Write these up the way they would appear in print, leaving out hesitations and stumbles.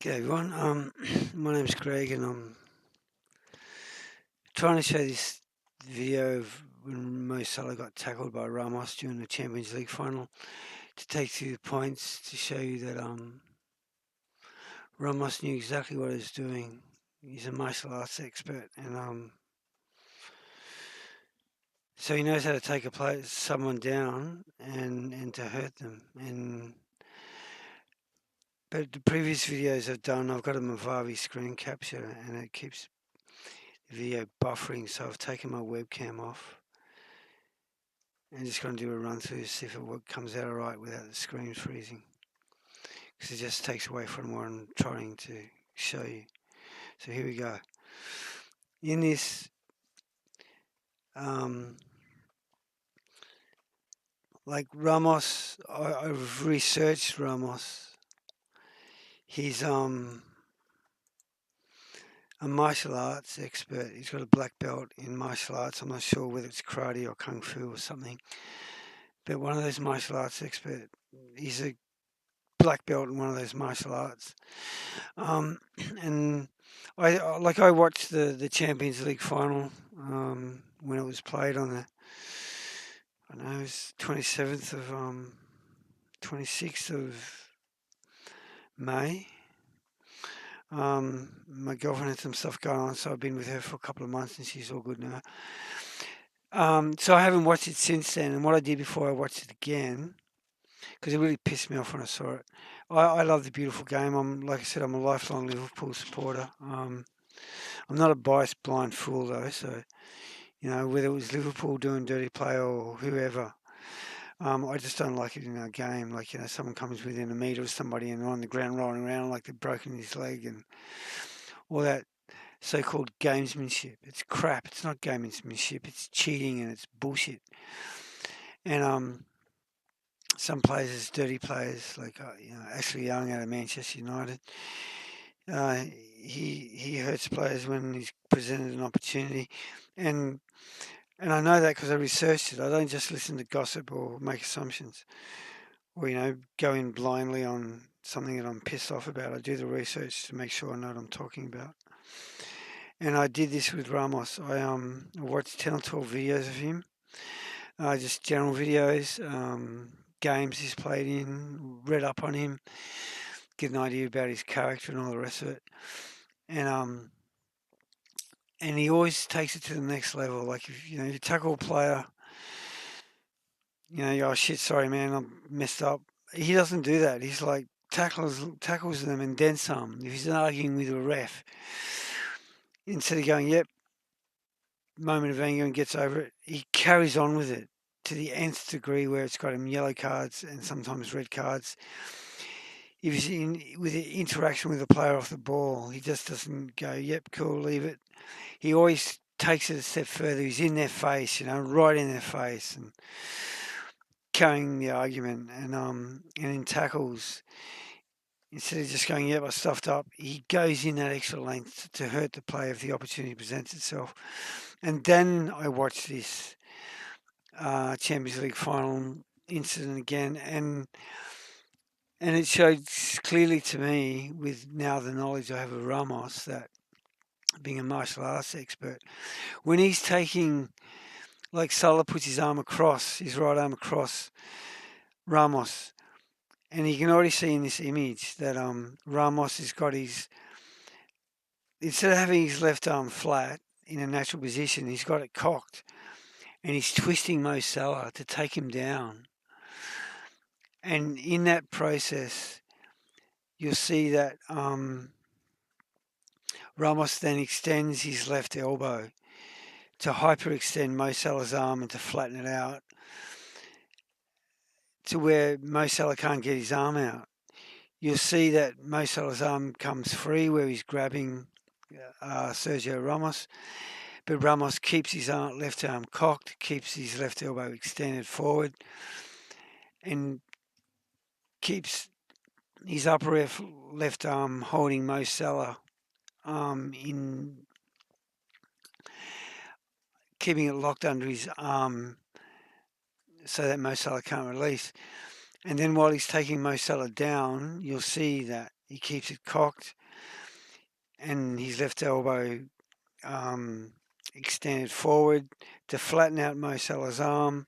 G'day everyone. My name's Greg, and I'm trying to show this video of when Mo Salah got tackled by Ramos during the Champions League final to take you the points to show you that Ramos knew exactly what he was doing. He's a martial arts expert, and so he knows how to take someone down and to hurt them. But the previous videos I've done, I've got a Movavi screen capture, and it keeps video buffering, so I've taken my webcam off and just going to do a run through to see if it comes out alright without the screen freezing, because it just takes away from what I'm trying to show you. So here we go. In this like Ramos, I've researched Ramos. He's a martial arts expert. He's got a black belt in martial arts. I'm not sure whether it's karate or kung fu or something, but one of those martial arts experts. He's a black belt in one of those martial arts. And I watched the Champions League final when it was played on the, I don't know, it was 26th of May. My girlfriend had some stuff going on, so I've been with her for a couple of months, and she's all good now. So I haven't watched it since then, and what I did before I watched it again, because it really pissed me off when I saw it. I love the beautiful game. Like I said, I'm a lifelong Liverpool supporter. I'm not a biased blind fool though, so whether it was Liverpool doing dirty play or whoever, I just don't like it in our game. Like someone comes within a metre of somebody and they're on the ground rolling around like they've broken his leg and all that so-called gamesmanship. It's crap. It's not gamesmanship. It's cheating and it's bullshit. And some players, dirty players, like Ashley Young out of Manchester United. He hurts players when he's presented an opportunity, and I know that because I researched it. I don't just listen to gossip or make assumptions, or go in blindly on something that I'm pissed off about. I do the research to make sure I know what I'm talking about. And I did this with Ramos. I watched 10 or 12 videos of him, just general videos, games he's played in, read up on him, get an idea about his character and all the rest of it. And he always takes it to the next level. Like if you tackle a player, oh shit, sorry man, I messed up. He doesn't do that. He's like tackles them and then some. If he's arguing with a ref, instead of going, yep, moment of anger and gets over it, he carries on with it to the nth degree where it's got him yellow cards and sometimes red cards. If he's with the interaction with the player off the ball, he just doesn't go, yep, cool, leave it. He always takes it a step further. He's in their face, right in their face and carrying the argument. And in tackles, instead of just going, yep, I stuffed up, he goes in that extra length to hurt the player if the opportunity presents itself. And then I watched this Champions League final incident again, and it showed clearly to me, with now the knowledge I have of Ramos, that being a martial arts expert, when he's taking, like Salah puts his right arm across Ramos, and you can already see in this image that Ramos has got instead of having his left arm flat in a natural position, he's got it cocked, and he's twisting Mo Salah to take him down. And in that process, you'll see that Ramos then extends his left elbow to hyperextend Mo Salah's arm and to flatten it out to where Mo Salah can't get his arm out. You'll see that Mo Salah's arm comes free where he's grabbing Sergio Ramos, but Ramos keeps his left arm cocked, keeps his left elbow extended forward, and keeps his upper left arm holding Mo Salah in keeping it locked under his arm so that Mo Salah can't release. And then while he's taking Mo Salah down, you'll see that he keeps it cocked, and his left elbow extended forward to flatten out Mo Salah's arm.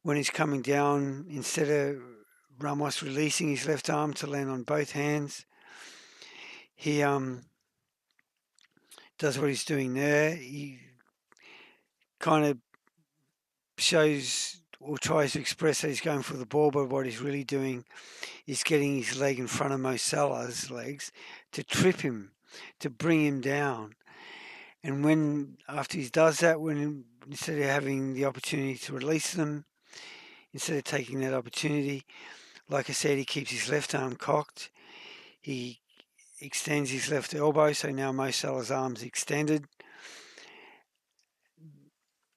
When he's coming down, instead of Ramos releasing his left arm to land on both hands, he does what he's doing there. He kind of shows or tries to express that he's going for the ball, but what he's really doing is getting his leg in front of Mo Salah's legs to trip him, to bring him down. And when after he does that, when instead of having the opportunity to release them, instead of taking that opportunity, like I said, he keeps his left arm cocked. He extends his left elbow, so now Mo Salah's arm's extended.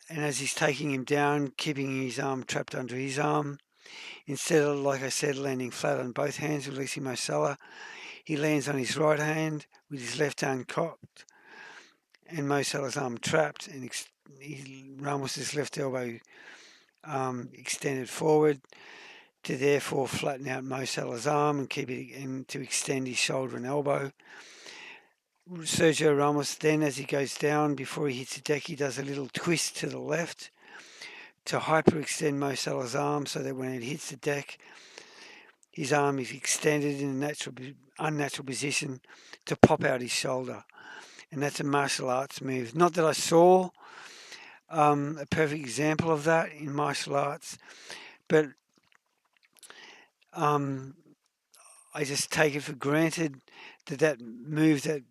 And as he's taking him down, keeping his arm trapped under his arm, instead of, like I said, landing flat on both hands, releasing Mo Salah, he lands on his right hand with his left arm cocked and Mo Salah's arm trapped, and Ramos's left elbow extended forward to therefore flatten out Mo Salah's arm and keep it and to extend his shoulder and elbow. Sergio Ramos then, as he goes down before he hits the deck, he does a little twist to the left to hyperextend Mo Salah's arm so that when it hits the deck, his arm is extended in a unnatural position to pop out his shoulder. And that's a martial arts move. Not that I saw a perfect example of that in martial arts, but I just take it for granted that move that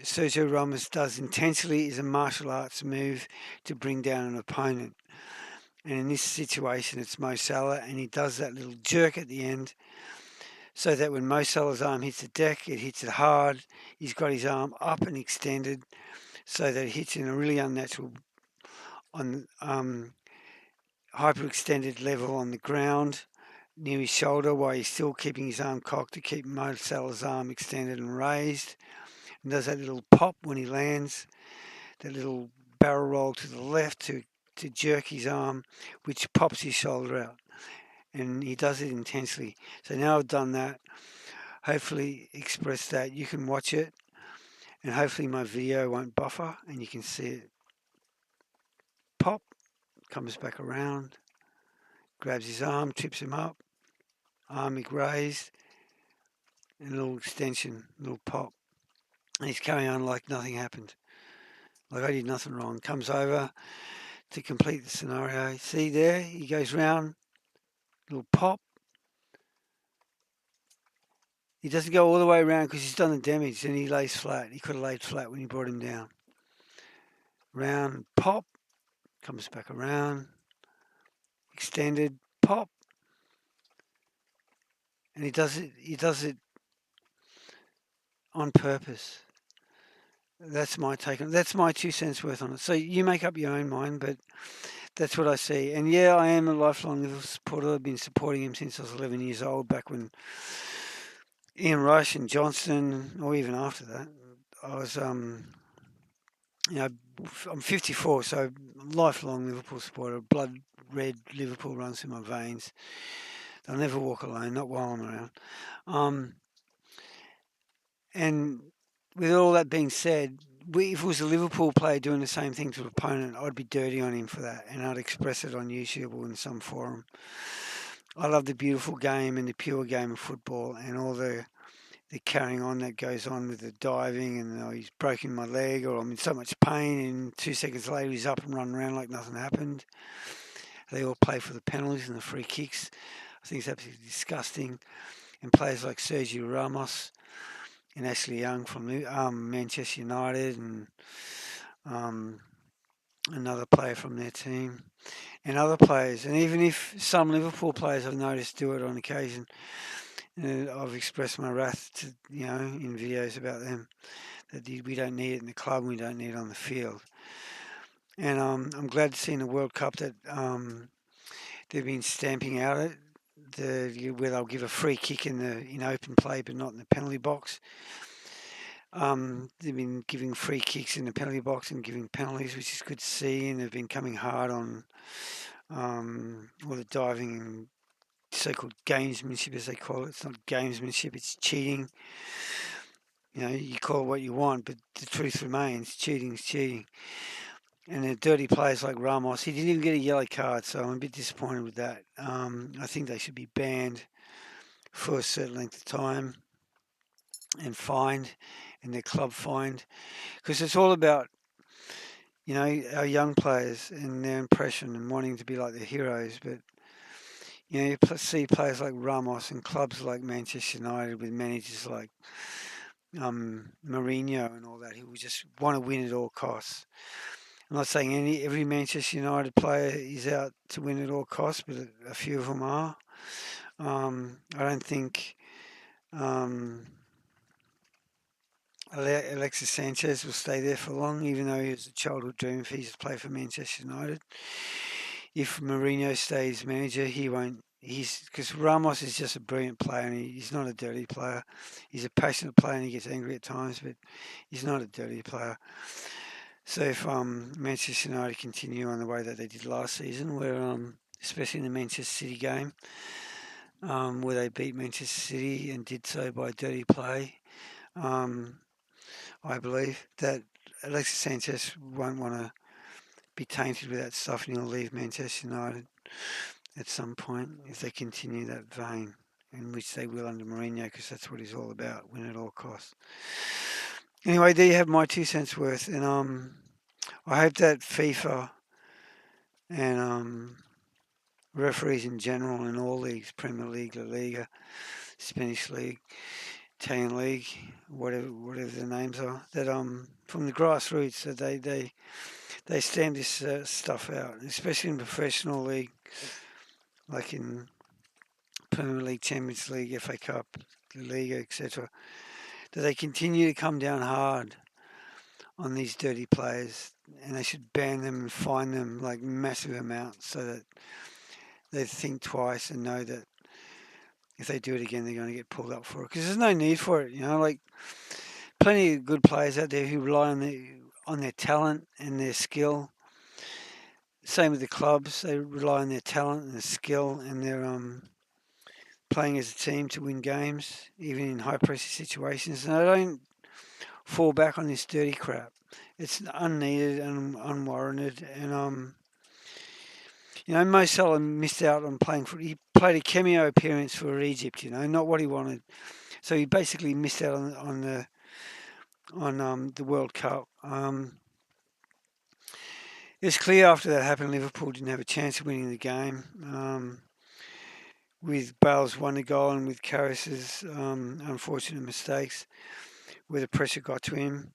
Sergio Ramos does intensely is a martial arts move to bring down an opponent. And in this situation, it's Mo Salah, and he does that little jerk at the end so that when Mo Salah's arm hits the deck, it hits it hard. He's got his arm up and extended so that it hits in a really unnatural, hyperextended level on the ground near his shoulder while he's still keeping his arm cocked to keep Mo Salah's arm extended and raised. And does that little pop when he lands, that little barrel roll to the left to jerk his arm, which pops his shoulder out. And he does it intensely. So now I've done that, hopefully express that. You can watch it, and hopefully my video won't buffer, and you can see it pop, comes back around, grabs his arm, trips him up, arm raised, and a little extension, a little pop. And he's carrying on like nothing happened. Like I did nothing wrong. Comes over to complete the scenario. See there? He goes round, little pop. He doesn't go all the way around because he's done the damage. Then he lays flat. He could have laid flat when he brought him down. Round, pop. Comes back around. Extended, pop. And he does it on purpose. That's my take on it. That's my 2 cents worth on it. So you make up your own mind, but that's what I see. And yeah, I am a lifelong Liverpool supporter. I've been supporting him since I was 11 years old, back when Ian Rush and Johnston, or even after that. I was, I'm 54, so lifelong Liverpool supporter. Blood red Liverpool runs through my veins. They'll never walk alone, not while I'm around. And with all that being said, if it was a Liverpool player doing the same thing to an opponent, I'd be dirty on him for that, and I'd express it on YouTube or in some forum. I love the beautiful game and the pure game of football, and all the carrying on that goes on with the diving, and he's broken my leg, or I'm in so much pain, and 2 seconds later he's up and running around like nothing happened. They all play for the penalties and the free kicks. I think it's absolutely disgusting. And players like Sergio Ramos and Ashley Young from Manchester United, and another player from their team, and other players. And even if some Liverpool players I've noticed do it on occasion, I've expressed my wrath to, in videos about them, that we don't need it in the club, we don't need it on the field. And I'm glad to see in the World Cup that they've been stamping out it, where they'll give a free kick in open play, but not in the penalty box. They've been giving free kicks in the penalty box and giving penalties, which is good to see. And they've been coming hard on all the diving and so-called gamesmanship, as they call it. It's not gamesmanship; it's cheating. You call it what you want, but the truth remains: cheating's cheating. And the dirty players like Ramos, he didn't even get a yellow card, so I'm a bit disappointed with that. I think they should be banned for a certain length of time and fined, and their club fined, because it's all about our young players and their impression and wanting to be like their heroes. But you see players like Ramos and clubs like Manchester United with managers like Mourinho and all that who will just want to win at all costs. I'm not saying every Manchester United player is out to win at all costs, but a few of them are. I don't think um, Alexis Sanchez will stay there for long, even though he was a childhood dream if he's to play for Manchester United. If Mourinho stays manager, he won't. Because Ramos is just a brilliant player, and he's not a dirty player. He's a passionate player, and he gets angry at times, but he's not a dirty player. So if Manchester United continue on the way that they did last season, where especially in the Manchester City game, where they beat Manchester City and did so by dirty play, um, I believe that Alexis Sanchez won't want to be tainted with that stuff, and he'll leave Manchester United at some point if they continue that vein, in which they will under Mourinho, because that's what he's all about, win at all costs. Anyway, there you have my 2 cents worth, and I hope that FIFA and referees in general in all leagues, Premier League, La Liga, Spanish League, Italian League, whatever the names are, that from the grassroots that they stamp this stuff out, especially in professional league, like in Premier League, Champions League, FA Cup, La Liga, etc. That they continue to come down hard on these dirty players, and they should ban them and fine them like massive amounts, so that they think twice and know that if they do it again, they're going to get pulled up for it. Because there's no need for it, like plenty of good players out there who rely on their talent and their skill. Same with the clubs; they rely on their talent and their skill and their playing as a team to win games, even in high pressure situations. And they don't fall back on this dirty crap. It's unneeded and unwarranted. And Mo Salah missed out on playing for. He played a cameo appearance for Egypt. Not what he wanted. So he basically missed out on the World Cup. It's clear after that happened, Liverpool didn't have a chance of winning the game. With Bale's won a goal and with Karas's unfortunate mistakes, where the pressure got to him.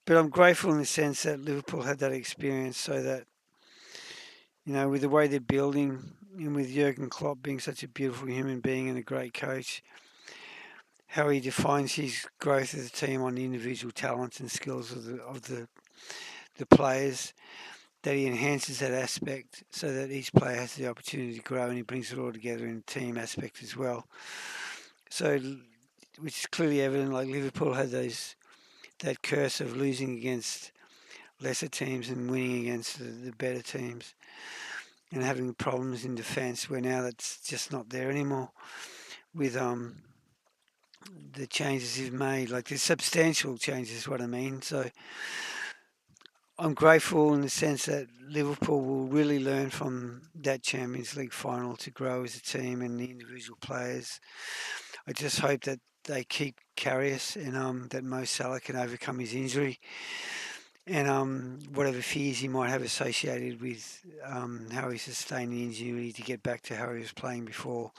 But I'm grateful in the sense that Liverpool had that experience, so that with the way they're building, and with Jurgen Klopp being such a beautiful human being and a great coach, how he defines his growth of the team on the individual talents and skills of the players, that he enhances that aspect so that each player has the opportunity to grow, and he brings it all together in a team aspect as well. So, which is clearly evident, like Liverpool had that curse of losing against lesser teams and winning against the better teams, and having problems in defence, where now that's just not there anymore with the changes he's made. Like, the substantial changes is what I mean. So I'm grateful in the sense that Liverpool will really learn from that Champions League final to grow as a team and the individual players. I just hope that they keep Karius, and that Mo Salah can overcome his injury, and whatever fears he might have associated with how he sustained the injury to get back to how he was playing before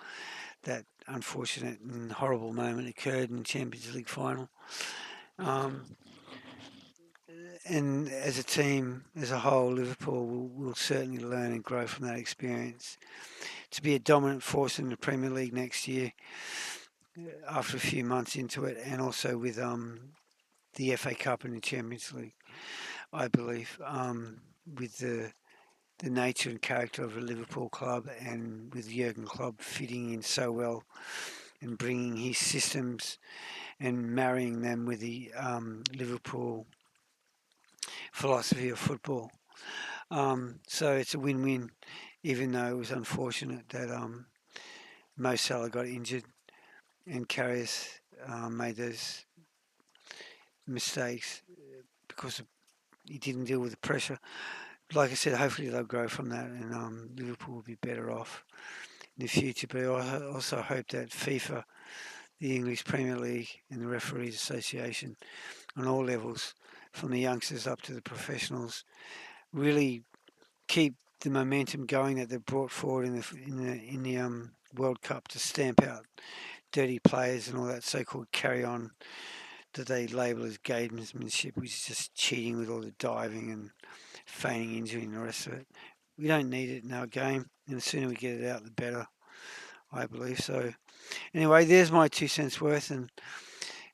that unfortunate and horrible moment occurred in the Champions League final. Um, and as a team, as a whole, Liverpool will certainly learn and grow from that experience to be a dominant force in the Premier League next year after a few months into it, and also with the FA Cup and the Champions League, I believe, with the nature and character of a Liverpool club, and with Jurgen Klopp fitting in so well and bringing his systems and marrying them with the Liverpool philosophy of football. So it's a win-win, even though it was unfortunate that Mo Salah got injured and Karius made those mistakes because he didn't deal with the pressure. Like I said, hopefully they'll grow from that and Liverpool will be better off in the future. But I also hope that FIFA, the English Premier League and the Referees Association on all levels, from the youngsters up to the professionals, really keep the momentum going that they've brought forward in the World Cup to stamp out dirty players and all that so-called carry on that they label as gamesmanship, which is just cheating with all the diving and feigning injury and the rest of it. We don't need it in our game, and the sooner we get it out, the better, I believe. So, anyway, there's my 2 cents worth, and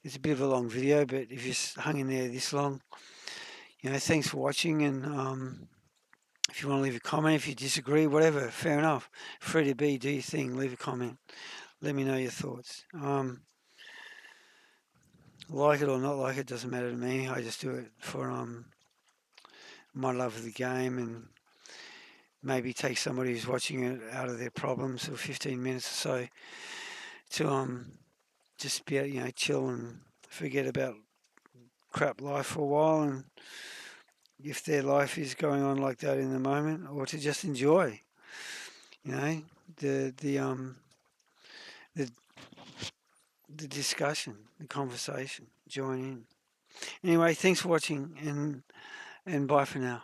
it's a bit of a long video, but if you hung in there this long, thanks for watching, and if you want to leave a comment, if you disagree, whatever, fair enough. Free to be, do your thing, leave a comment. Let me know your thoughts. Like it or not like it doesn't matter to me. I just do it for my love of the game and maybe take somebody who's watching it out of their problems for 15 minutes or so to just be able, chill and forget about crap life for a while, and if their life is going on like that in the moment, or to just enjoy, you know, the the um the the discussion, the conversation, join in. Anyway, thanks for watching and bye for now.